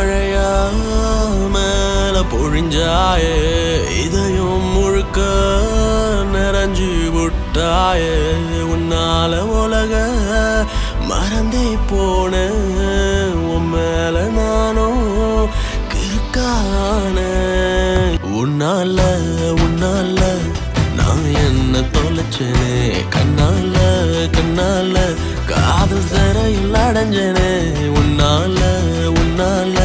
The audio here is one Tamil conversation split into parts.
மழையா மேல பொழிஞ்சாயே இதையும் முழுக்க நிறைஞ்சு விட்டாயே உன்னால உலக மறந்தே போன உன் மேல நானும் கிறுக்கான உன்னால உன்னால நான் என்ன தொலைச்சேனே கண்ணால கண்ணால காதல் சிறையில் அடைஞ்சேனே உன்னால உன்னால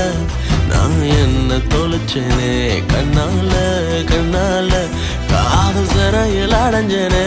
நான் என்ன தொலைச்சேனே கண்ணால கண்ணால காதல் சிறையில் அடைஞ்சேனே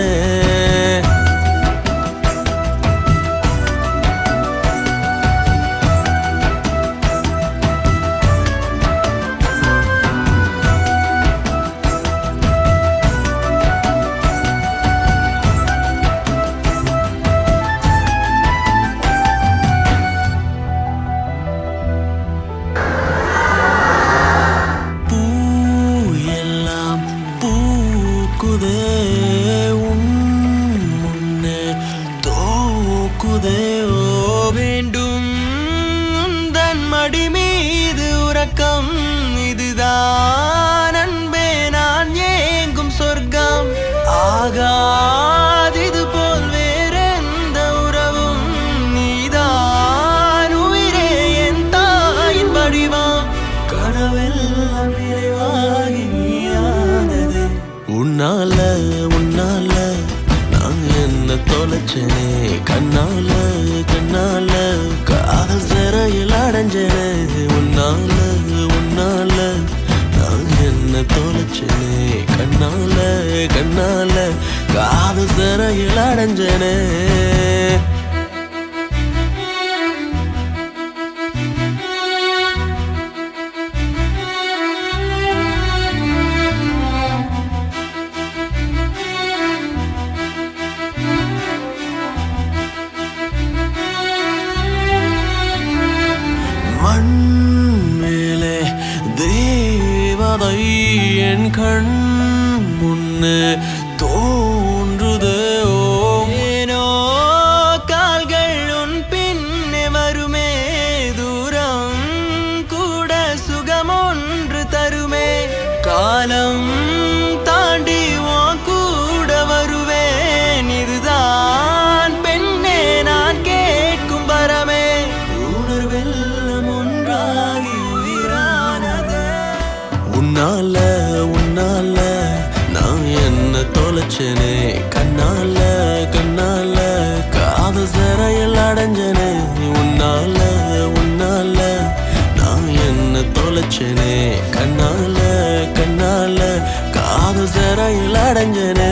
வேண்டும் தன் மடி மீது உறக்கம் இதுதான் அன்பே நான் ஏங்கும் சொர்க்கம் ஆகாதிது போல் வேறெந்த உறவும் நீதான் உயிரே என் தாயின் வடிவம் கனவெல்லாம் நிறைவாகி நீயானது உன்னால உன்னால நான் என்ன தொலைச்சேனே கண்ணால கண்ணால காதல் சிறையில் அடைஞ்சேனே உன்னால உன்னால நான் என்ன தொலைச்சேனே கண்ணால கண்ணால காதல் சிறையில் அடைஞ்சேனே மேலே தேவதை என் கண் முன்னே தோன்றுதே ஏனோ கால்கள் உன் பின்னே வருமே தூரம் கூட சுகம் ஒன்று தருமே காலம் தாண்டி உன் கூட வருவேன் இதுதான் பெண்ணே நான் கேட்கும் வரமே உணர்வெல்லாம் ஒன்றாகி உயிரானது உன்னால உன்னால நான் என்ன தொலைச்சேனே கண்ணால கண்ணால காதல் சிறையில் அடைஞ்சேனே உன்னால உன்னால நான் என்ன தொலைச்சேனே கண்ணால கண்ணால காதல் சிறையில் அடைஞ்சேனே